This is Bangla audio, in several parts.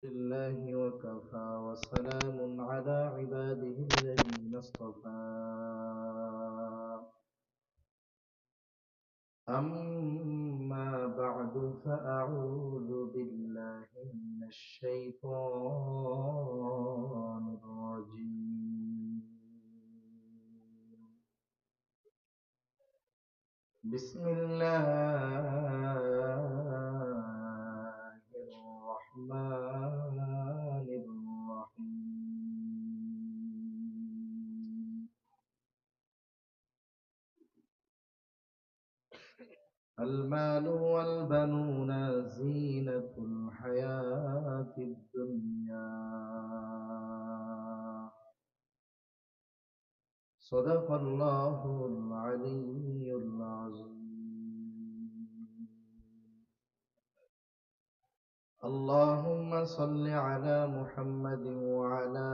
لله وكفى وسلام على عباده الذين اصطفى. أما بعد فأعوذ بالله من الشيطان الرجيم. بسم الله الرحمن الرحيم. المال والبنون زينة الحياة الدنيا. صدق الله العلي العظيم. اللهم صل على محمد وعلى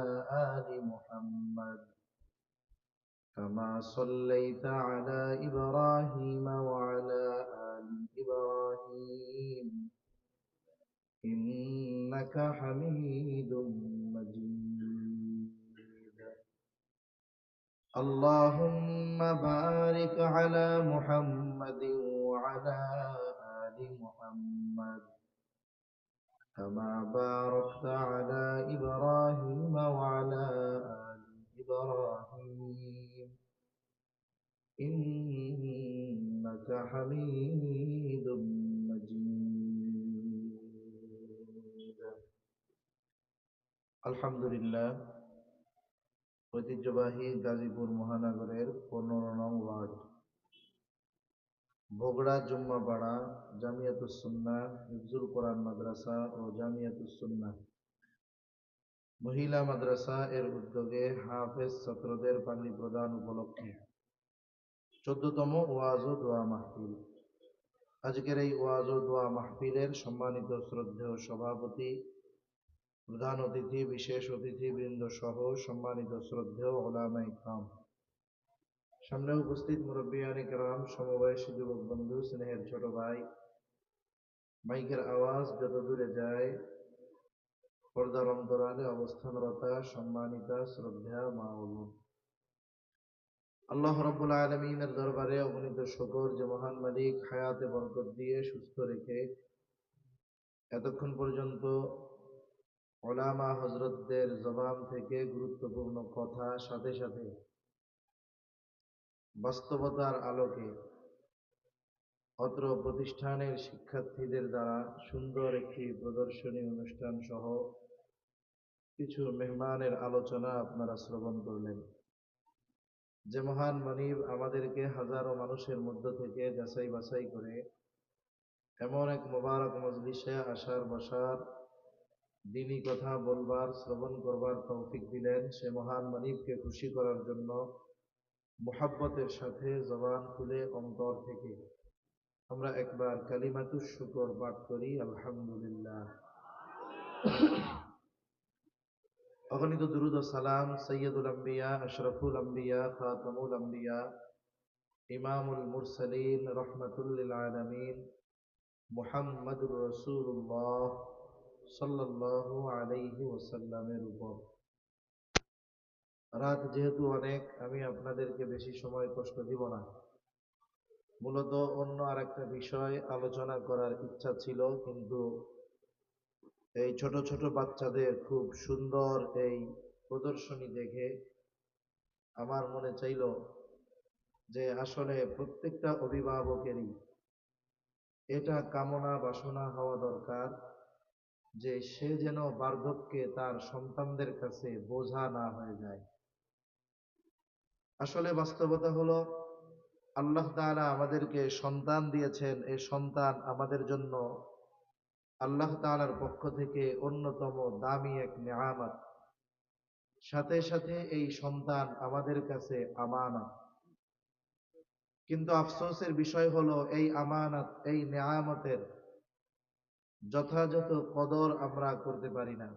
آل محمد كما صليت على إبراهيم وعلى آل إبراهيم إنك حميد مجيد. اللهم بارك على محمد وعلى آل محمد كما باركت على إبراهيم وعلى آل إبراهيم إنك حميد مجيد. আলহামদুলিল্লাহ, ঐতিহ্যবাহী গাজীপুর মহানগরের 15 নং ওয়ার্ড বগুড়া জুম্মাপাড়া জামিয়াতুস সুন্নাহ হিফজুল কোরআন মাদ্রাসা ও জামিয়াতুস সুন্নাহ মহিলা মাদ্রাসা এর উদ্যোগে হাফেজ ছাত্রদের পানি প্রদান উপলক্ষে 14তম ওয়াজ ও দোয়া মাহফিল। আজকের এই ওয়াজ ও দোয়া মাহফিলের সম্মানিত শ্রদ্ধেয় সভাপতি, প্রধান অতিথি, বিশেষ অতিথিবৃন্দ সহ সম্মানিত শ্রদ্ধেয় উলামায়ে ইকরাম, সামনে উপস্থিত মুরব্বিয়ানে কেরাম, সমবয়সী যুবক বন্ধু, স্নেহের ছোট ভাই, মাইকের আওয়াজ যত দূরে যায়, পর্দার অন্তরালে অবস্থানরতা সম্মানিতা শ্রদ্ধা মা ও বোন, আল্লাহ রাব্বুল আলামিনের দরবারে অগণিত শুকর যে মহান মালিক হায়াতে বরকত দিয়ে সুস্থ রেখে এতক্ষণ পর্যন্ত উলামা হযরতদের জবান থেকে গুরুত্বপূর্ণ কথা, সাথে সাথে বাস্তবতার আলোকে অত্র প্রতিষ্ঠানের শিক্ষার্থীদের দ্বারা সুন্দর একটি প্রদর্শনী অনুষ্ঠান সহ কিছু মেহমানের আলোচনা আপনারা শ্রবণ করলেন। যে মহান মনিব আমাদেরকে হাজারো মানুষের মধ্য থেকে যাচাই বাছাই করে এমন এক মোবারক মজলিসে আসার বসার, দ্বীনি কথা বলবার, শ্রবণ করবার তৌফিক দিলেন, সে মহান মনিবকে খুশি করার জন্য মুহাব্বতের সাথে জবান খুলে অন্তর থেকে আমরা একবার কালিমাতুশ শুকর পাঠ করি, আলহামদুলিল্লাহ। অগণিত দুরুদ ও সালাম সৈয়দুল আম্বিয়া, আশরাফুল আম্বিয়া, খাতামুল আম্বিয়া, ইমামুল মুরসালিন, রহমাতুল লিল আলামিন মুহাম্মাদুর রাসূলুল্লাহ সাল্লাল্লাহু আলাইহি ওয়াসাল্লামের উপর। রাত যেহেতু অনেক, আমি আপনাদেরকে বেশি সময় কষ্ট দিব না। মূলত অন্য আরেকটা বিষয় আলোচনা করার ইচ্ছা ছিল, কিন্তু এই ছোট ছোট বাচ্চাদের খুব সুন্দর এই প্রদর্শনী দেখে আমার মনে চাইল যে আসলে প্রত্যেকটা অভিভাবকেরই এটা কামনা বাসনা হওয়া দরকার যে সে যেন বার্ধক্যে তার সন্তানদের কাছে বোঝা না হয়ে যায়। আসলে বাস্তবতা হলো, আল্লাহ তাআলা আমাদেরকে সন্তান দিয়েছেন, এই সন্তান আমাদের জন্য আল্লাহ তাআলার পক্ষ থেকে অন্যতম দামি এক নেয়ামত। সাথে সাথে এই সন্তান আমাদের কাছে আমানত। কিন্তু আফসোসের বিষয় হলো, এই আমানত, এই নেয়ামতের যথাযথ কদর আমরা করতে পারি না।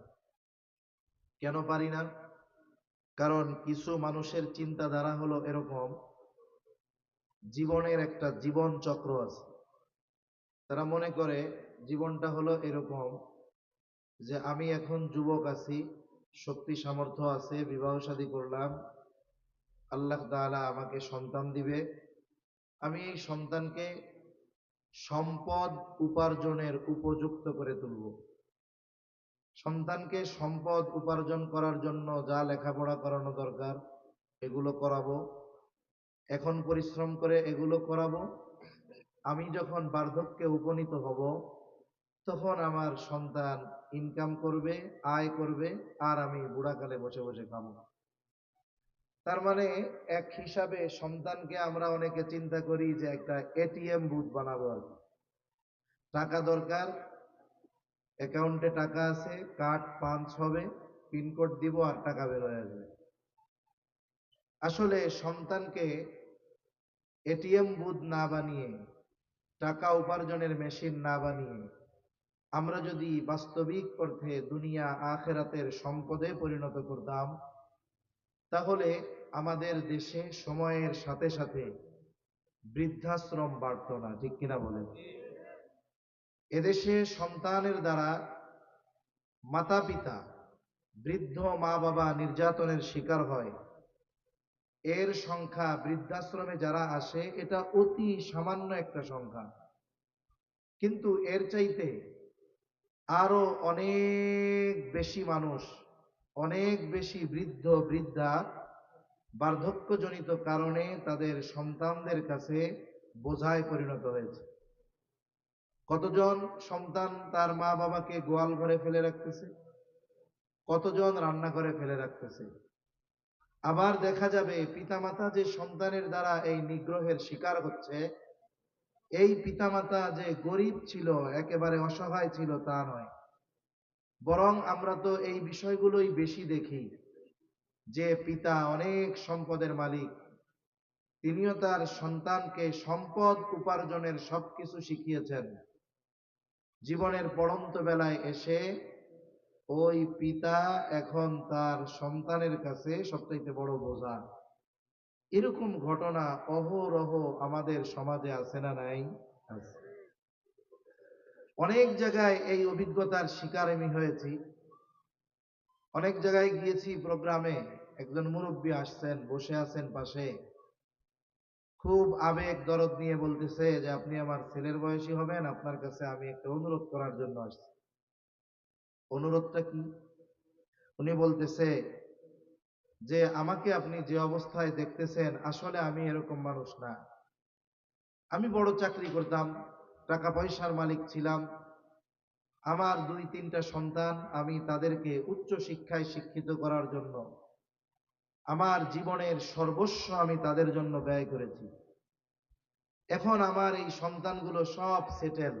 কেন পারি না? কারণ কিছু মানুষের চিন্তাধারা হলো এরকম, জীবনের একটা জীবন চক্র আছে। তারা মনে করে জীবনটা হলো এরকম যে আমি এখন যুবক আছি, শক্তি সামর্থ্য আছে, বিবাহ শাদী করলাম, আল্লাহ তাআলা আমাকে সন্তান দিবে, আমি এই সন্তানকে সম্পদ উপার্জনের উপযুক্ত করে তুলব। সন্তানকে সম্পদ উপার্জন করার জন্য যা লেখাপড়া করানো দরকার এগুলো করাবো, এখন পরিশ্রম করে এগুলো করাবো। আমি যখন বার্ধক্যে উপনীত হব তখন আমার সন্তান ইনকাম করবে, আয় করবে, আর আমি বুড়াকালে বসে বসে খাবো। তার মানে এক হিসাবে সন্তানকে আমরা অনেকে চিন্তা করি যে একটা এটিএম বুথ বানাবো আর কি। টাকা দরকার, অ্যাকাউন্টে টাকা আছে, কার্ড পাঞ্চ হবে, পিনকোড দিব আর টাকা বের হয়ে যাবে। আসলে সন্তানকে এটিএম বুথ না বানিয়ে, টাকা উপার্জনের মেশিন না বানিয়ে আমরা যদি বাস্তবিক অর্থে দুনিয়া আখেরাতের সম্পদে পরিণত করতাম, তাহলে আমাদের দেশে সময়ের সাথে সাথে বৃদ্ধাশ্রম বাড়ত না। ঠিক কিনা বলেন? এদেশে সন্তানের দ্বারা মাতা পিতা, বৃদ্ধ মা বাবা নির্যাতনের শিকার হয়, এর সংখ্যা বৃদ্ধাশ্রমে যারা আসে এটা অতি সামান্য একটা সংখ্যা। কিন্তু এর চাইতে আরো অনেক বেশি মানুষ, অনেক বেশি বৃদ্ধ বৃদ্ধা বার্ধক্যজনিত কারণে তাদের সন্তানদের কাছে বোঝায় পরিণত হয়েছে। কতজন সন্তান তার মা বাবাকে গোয়াল ঘরে ফেলে রাখতেছে, কতজন রান্নাঘরে ফেলে রাখতেছে। আবার দেখা যাবে পিতামাতা যে সন্তানের দ্বারা এই নিগ্রহের শিকার হচ্ছে, এই পিতামাতা যে গরিব ছিল, একেবারে অসহায় ছিল তা নয়, বরং আমরা তো এই বিষয়গুলোই বেশি দেখি যে পিতা অনেক সম্পদের মালিক, তিনিও তার সন্তানকে সম্পদ উপার্জনের সবকিছু শিখিয়েছেন। জীবনের পড়ন্ত বেলায় এসে ওই পিতা এখন তার সন্তানের কাছে সবচাইতে বড় বোঝা। এরকম ঘটনা অহরহ আমাদের সমাজে আছে না নাই? আছে। অনেক জায়গায় এই অভিজ্ঞতার শিকার আমি হয়েছি। অনেক জায়গায় গিয়েছি প্রোগ্রামে, একজন মুরব্বী আসছেন, বসে আছেন পাশে, খুব আবেগ দরদ নিয়ে বলতেছে যে আপনি আমার ছেলের বয়সী হবেন, আপনার কাছে আমি একটা অনুরোধ করার জন্য আসছি। অনুরোধটা কি? উনি বলতেছে যে আমাকে আপনি যে অবস্থায় দেখতেছেন আসলে আমি এরকম মানুষ না। আমি বড় চাকরি করতাম, টাকা পয়সার মালিক ছিলাম, আমার 2-3টা সন্তান, আমি তাদেরকে উচ্চ শিক্ষায় শিক্ষিত করার জন্য আমার জীবনের সর্বস্ব আমি তাদের জন্য ব্যয় করেছি। এখন আমার এই সন্তানগুলো সব সেটেল,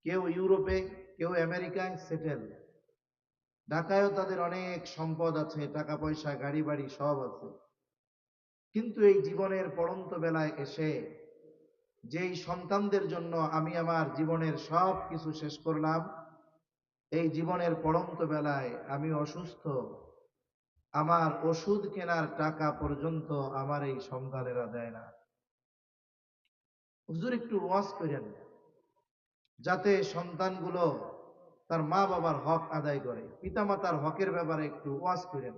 কেউ ইউরোপে, কেউ আমেরিকায় সেটেল, ঢাকায়ও তাদের অনেক সম্পদ আছে, টাকা পয়সা, গাড়ি বাড়ি সব আছে। কিন্তু এই জীবনের পড়ন্ত বেলায় এসে যেই সন্তানদের জন্য আমি আমার জীবনের সব কিছু শেষ করলাম, এই জীবনের পড়ন্ত বেলায় আমি অসুস্থ, আমার ওষুধ কেনার টাকা পর্যন্ত আমার এই সন্তানেরা দেয় না। হুজুর একটু ওয়াজ করেন যাতে সন্তানগুলো তার মা বাবার হক আদায় করে, পিতামাতার হকের ব্যাপারে একটু ওয়াজ করেন।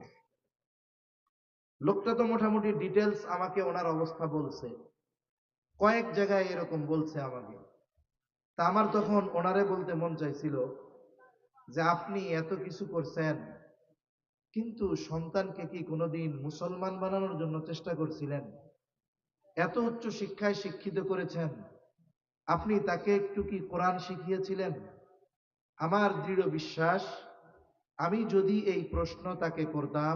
লোকটা তো মোটামুটি ডিটেলস আমাকে ওনার অবস্থা বলছে, কয়েক জায়গায় এরকম বলছে আমাকে। তা আমার তখন ওনারে বলতে মন চাইছিল যে আপনি এত কিছু করছেন, কিন্তু সন্তানকে কি কোনোদিন মুসলমান বানানোর জন্য চেষ্টা করছিলেন? এত উচ্চ শিক্ষায় শিক্ষিত করেছেন, আপনি তাকে একটু কি কোরআন শিখিয়েছিলেন? আমার দৃঢ় বিশ্বাস, আমি যদি এই প্রশ্ন তাকে করতাম,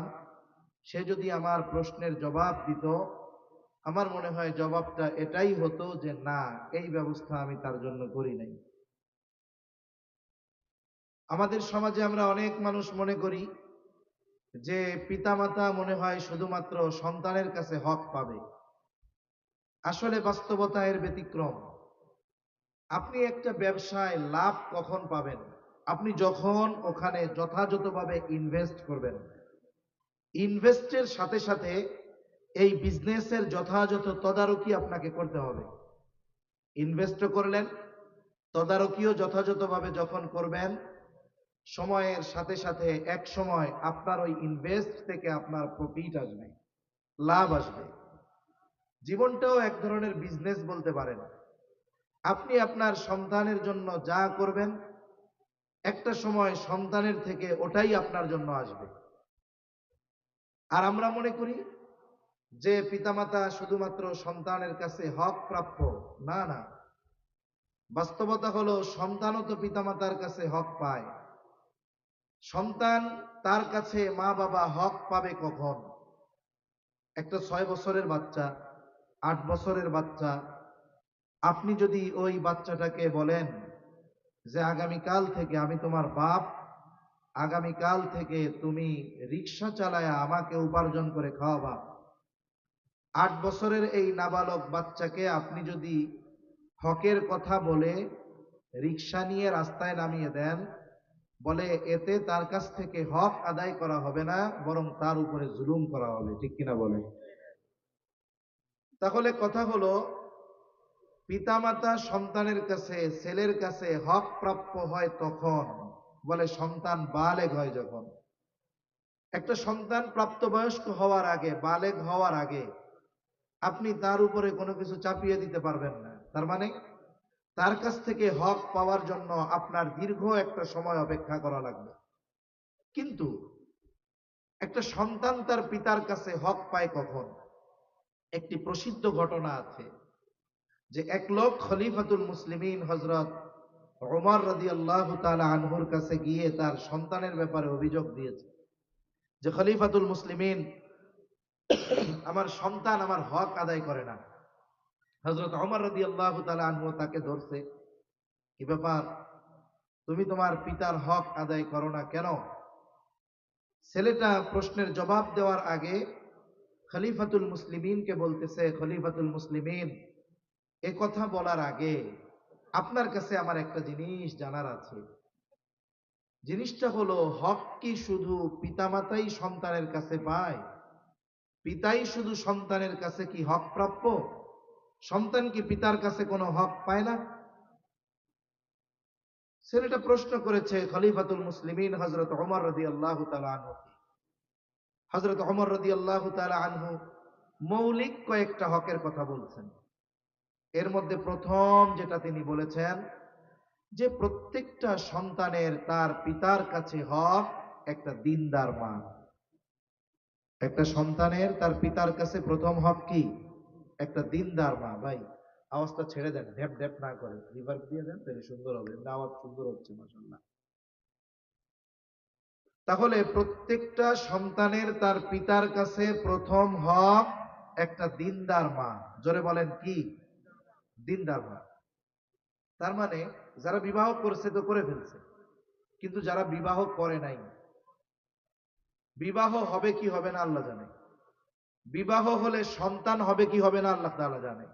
সে যদি আমার প্রশ্নের জবাব দিত, আমার মনে হয় জবাবটা এটাই হতো যে না, এই ব্যবস্থা আমি তার জন্য করি নাই। আমাদের সমাজে আমরা অনেক মানুষ মনে করি যে পিতামাতা মনে হয় শুধুমাত্র সন্তানের কাছে হক পাবে। আসলে বাস্তবতা এর ব্যতিক্রম। আপনি একটা ব্যবসায় লাভ কখন পাবেন? আপনি যখন ওখানে যথাযথভাবে ইনভেস্ট করবেন। ইনভেস্টের সাথে সাথে এই বিজনেসের যথাযথ তদারকি আপনাকে করতে হবে। ইনভেস্টও করলেন, তদারকিও যথাযথভাবে যখন করবেন, সময়ের সাথে সাথে এক সময় আপনার ওই ইনভেস্ট থেকে আপনার প্রফিট আসবে, লাভ আসবে। জীবনটাও এক ধরনের বিজনেস বলতে পারেন। আপনি আপনার সন্তানের জন্য যা করবেন, একটা সময় সন্তানের থেকে ওটাই আপনার জন্য আসবে। আর আমরা মনে করি যে পিতামাতা শুধুমাত্র সন্তানের কাছে হক প্রাপ্য। না না, বাস্তবতা হলো সন্তানও তো পিতামাতার কাছে হক পায়। সন্তান তার কাছে মা বাবা হক পাবে কখন? একটা 6 বছরের বাচ্চা, 8 বছরের বাচ্চা, আপনি যদি ওই বাচ্চাটাকে বলেন যে আগামীকাল থেকে আমি তোমার বাপ, আগামীকাল থেকে তুমি রিক্সা চালায়া আমাকে উপার্জন করে খাওয়াবা। 8 বছরের এই নাবালক বাচ্চাকে আপনি যদি হকের কথা বলে রিক্সা নিয়ে রাস্তায় নামিয়ে দেন, বলে এতে তার কাছ থেকে হক আদায় করা হবে না, বরং তার উপরে জুলুম করা হবে। ঠিক কিনা বলে? তাহলে কথা হলো, পিতামাতা সন্তানের কাছে, ছেলের কাছে হক প্রাপ্য হয় তখন, বলে সন্তান বালেগ হয় যখন। একটা সন্তান প্রাপ্তবয়স্ক হওয়ার আগে, বালেগ হওয়ার আগে আপনি তার উপরে কোনো কিছু চাপিয়ে দিতে পারবেন না। তার মানে তার কাছ থেকে হক পাওয়ার জন্য আপনার দীর্ঘ একটা সময় অপেক্ষা করা লাগবে। কিন্তু একটা সন্তান তার পিতার কাছে হক পায় কখন? একটি প্রসিদ্ধ ঘটনা আছে যে এক লোক খলিফাতুল মুসলিমিন হযরত ওমর রাদিয়াল্লাহু তাআলা আনহুর কাছে গিয়ে তার সন্তানের ব্যাপারে অভিযোগ দিয়েছে যে খলিফাতুল মুসলিমিন, আমার সন্তান আমার হক আদায় করে না। হযরত ওমর রাদিয়াল্লাহু তাআলা আনহু তাকে ধরছে, কি ব্যাপার, তুমি তোমার পিতার হক আদায় করো না কেন? ছেলেটা প্রশ্নের জবাব দেওয়ার আগে খলিফাতুল মুসলিমিনকে বলতেছে, খলিফাতুল মুসলিমিন, এ কথা বলার আগে আপনার কাছে আমার একটা জিনিস জানার আছে। জিনিসটা হলো, হক কি শুধু পিতামাতাই সন্তানের কাছে পায়? পিতাই শুধু সন্তানের কাছে কি হক প্রাপ্য? সন্তান কি পিতার কাছে কোনো হক পায় না? ছেলেটা প্রশ্ন করেছে খলিফাতুল মুসলিমিন হযরত ওমর রাদিয়াল্লাহু তাআলা আনহু। হযরত ওমর রাদিয়াল্লাহু তাআলা আনহু মৌলিক কয়েকটা হকের কথা বলছেন। এর মধ্যে প্রথম যেটা তিনি বলেছেন যে প্রত্যেকটা সন্তানের তার পিতার কাছে হক একটা দিনদার মা। একটা সন্তানের তার পিতার কাছে প্রথম হক কি? একটা দিনদার মা। ভাই আওয়াজটা ছেড়ে দেন, ঢ্যাপ ঢ্যাপ না করে রিভার্ব দিয়ে দেন, তাহলে সুন্দর হবে। আওয়াজ সুন্দর হচ্ছে মাশাআল্লাহ। তাহলে প্রত্যেকটা সন্তানের তার পিতার কাছে প্রথম হক একটা দিনদার মা। জোরে বলেন কি? দিনদার মা। তার মানে যারা বিবাহ করছে তো করে ফেলছে, কিন্তু যারা বিবাহ করে নাই, বিবাহ হবে কি হবে না আল্লাহ জানে। বিবাহ হলে সন্তান হবে কি হবে না আল্লাহ তাআলা জানে,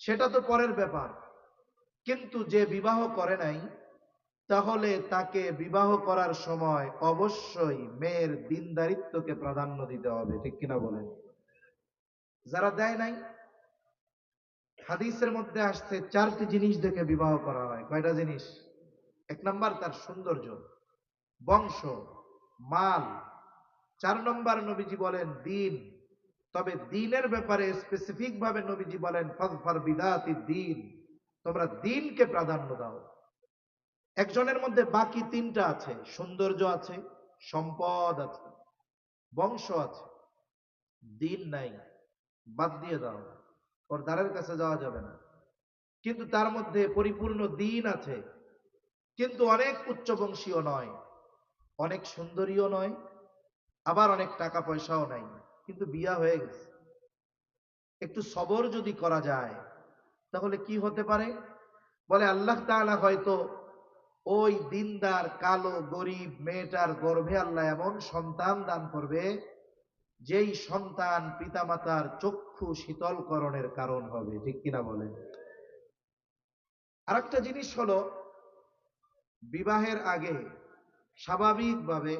সেটা তো পরের ব্যাপার। কিন্তু যে বিবাহ করে নাই, তাহলে তাকে বিবাহ করার সময় অবশ্যই মেয়ের দিনদারিত্বকে প্রাধান্য দিতে হবে। ঠিক কিনা বলেন? যারা দেয় নাই, হাদিসের মধ্যে আসছে 4টি জিনিস দেখে বিবাহ করা হয়। কয়টা জিনিস? 1 নাম্বার তার সৌন্দর্য, বংশ, মাল। 4 নম্বর নবীজি বলেন দিন। তবে দিনের ব্যাপারে স্পেসিফিক ভাবে নবীজি বলেন ফাযফার বিদাতি দিন, তোমরা দিনকে প্রাধান্য দাও। একজনের মধ্যে বাকি 3টা আছে, সৌন্দর্য আছে, সম্পদ আছে, বংশ আছে, দিন নাই, বাদ দিয়ে দাও, ওর দ্বারের কাছে যাওয়া যাবে না। কিন্তু তার মধ্যে পরিপূর্ণ দিন আছে, কিন্তু অনেক উচ্চবংশীয় নয়, অনেক সুন্দরীও নয়, আবার অনেক টাকা পয়সাও নাই, কিন্তু বিয়া হয়ে গেছে। একটু সবর যদি করা যায় তাহলে কি হতে পারে? বলে আল্লাহ তাআলা হয়তো ওই দিনদার কালো গরিব মেয়েটার গর্ভে আল্লাহ এমন সন্তান দান করবে, যেই সন্তান পিতামাতার চক্ষু শীতলকরণের কারণ হবে। ঠিক কিনা বলেন? আরেকটা জিনিস হলো, বিবাহের আগে স্বাভাবিকভাবে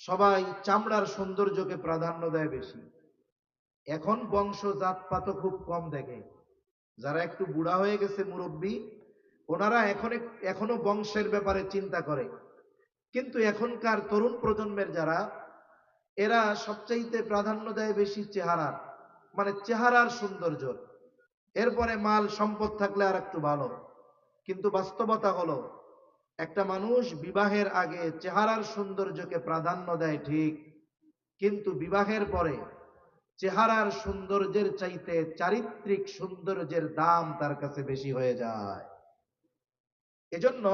সবাই চামড়ার সৌন্দর্যকে প্রাধান্য দেয় বেশি। এখন বংশ জাতপাতও খুব কম দেখে। যারা একটু বুড়া হয়ে গেছে, মুরব্বী, ওনারা এখনো বংশের ব্যাপারে চিন্তা করে কিন্তু এখনকার তরুণ প্রজন্মের যারা, এরা সবচাইতে প্রাধান্য দেয় বেশি চেহারা, মানে চেহারার সৌন্দর্য। এরপরে মাল সম্পদ থাকলে আর একটু ভালো। কিন্তু বাস্তবতা হলো, একটা মানুষ বিবাহের আগে চেহারার সৌন্দর্যকে প্রাধান্য দেয় ঠিক, কিন্তু বিবাহের পরে চেহারার সৌন্দর্যের চাইতে চারিত্রিক সৌন্দর্যের দাম তার কাছে বেশি হয়ে যায়। এজন্য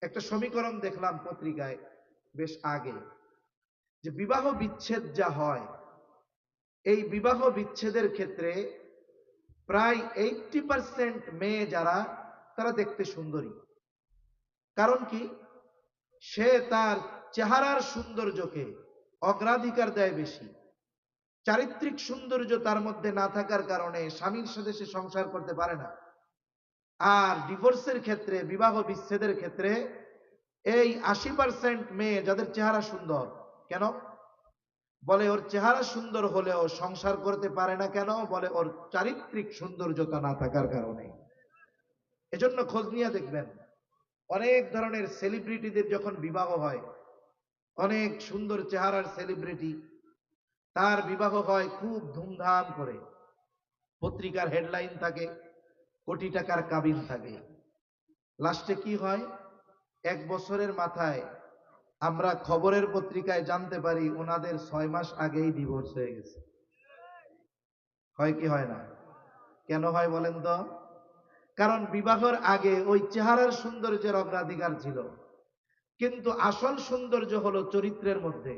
একটা সমীকরণ দেখলাম পত্রিকায় বেশ আগে, যে বিবাহ বিচ্ছেদ যা হয়, এই বিবাহ বিচ্ছেদের ক্ষেত্রে প্রায় 80% মেয়ে যারা, তারা দেখতে সুন্দরী। কারণ কি? সে তার চেহারার সৌন্দর্যকে অগ্রাধিকার দেয় বেশি। চারিত্রিক সৌন্দর্য তার মধ্যে না থাকার কারণে স্বামীর সাথে সে সংসার করতে পারে না। আর ডিভোর্সের ক্ষেত্রে, বিবাহ বিচ্ছেদের ক্ষেত্রে এই 80% মেয়ে যাদের চেহারা সুন্দর, কেন বলে? ওর চেহারা সুন্দর হলেও সংসার করতে পারে না। কেন বলে? ওর চারিত্রিক সৌন্দর্যতা না থাকার কারণে। এজন্য খোঁজ নিয়ে দেখবেন, অনেক ধরনের সেলিব্রিটিদের যখন বিবাহ হয়, অনেক সুন্দর চেহারার সেলিব্রিটি, তার বিবাহ হয় খুব ধুমধাম করে, পত্রিকার হেডলাইন থাকে, কোটি টাকার কাবিন থাকে। লাস্টে কি হয়? 1 বছরের মাথায় আমরা খবরের পত্রিকায় জানতে পারি ওনাদের 6 মাস আগেই ডিভোর্স হয়ে গেছে। হয় কি হয় না? কেন হয় বলেন তো? কারণ বিবাহের আগে ওই চেহারার সৌন্দর্যের অগ্রাধিকার ছিল, কিন্তু আসল সৌন্দর্য হলো চরিত্রের মধ্যে।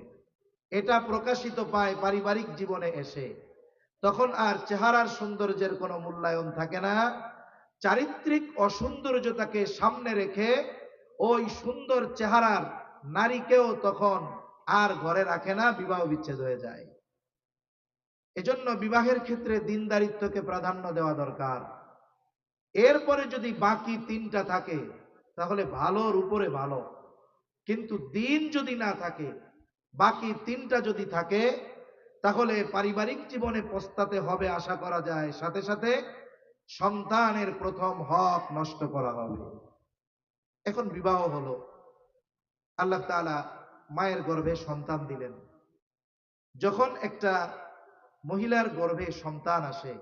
এটা প্রকাশিত পায় পারিবারিক জীবনে এসে, তখন আর চেহারার সৌন্দর্যের কোনো মূল্যায়ন থাকে না। চারিত্রিক অসৌন্দর্যতাকে সামনে রেখে ওই সুন্দর চেহারার নারীকেও তখন আর ঘরে রাখে না, বিবাহ বিচ্ছেদ হয়ে যায়। এজন্য বিবাহের ক্ষেত্রে দিনদারিত্বকে প্রাধান্য দেওয়া দরকার। এরপরে যদি বাকি 3টা থাকে তাহলে ভালোর উপরে ভালো, কিন্তু দিন যদি না থাকে, বাকি 3টা যদি থাকে, তাহলে পারিবারিক জীবনে পস্তাতে হবে আশা করা যায়, সাথে সাথে সন্তানের প্রথম হক নষ্ট করা হবে। এখন বিবাহ হলো, আল্লাহ তাআলা মায়ের গর্ভে সন্তান দিলেন। যখন একটা মহিলার গর্ভে সন্তান আসে,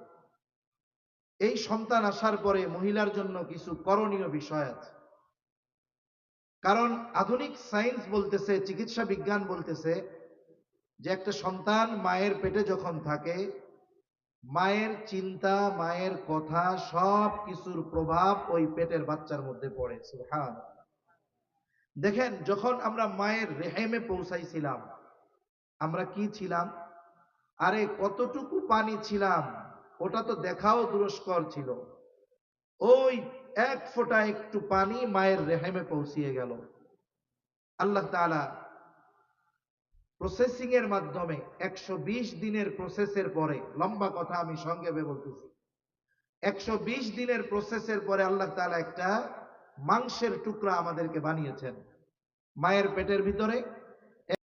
এই সন্তান আসার পরে মহিলার জন্য কিছু করণীয় বিষয় আছে। কারণ আধুনিক সায়েন্স বলতেছে, চিকিৎসা বিজ্ঞান বলতেছে যে একটা সন্তান মায়ের পেটে যখন থাকে, মায়ের চিন্তা, মায়ের কথা, সব কিছুর প্রভাব ওই পেটের বাচ্চার মধ্যে পড়ে। সুবহানাল্লাহ। দেখেন, যখন আমরা মায়ের রেহেমে পৌঁছাইছিলাম, আমরা কি ছিলাম? আরে কতটুকু পানি ছিলাম ওটা তো দেখাও দুরস্কর ছিল। ওই 1 ফোঁটা একটু পানি মায়ের রেহেমে পৌঁছিয়ে গেল। আল্লাহ তাআলা প্রসেসিং এর মাধ্যমে 120 দিনের প্রসেসের পরে, লম্বা কথা আমি সংক্ষেপে বলতেছি, 120 দিনের প্রসেসের পরে আল্লাহ তাআলা একটা মাংসের টুকরা আমাদেরকে বানিয়েছেন। মায়ের পেটের ভিতরে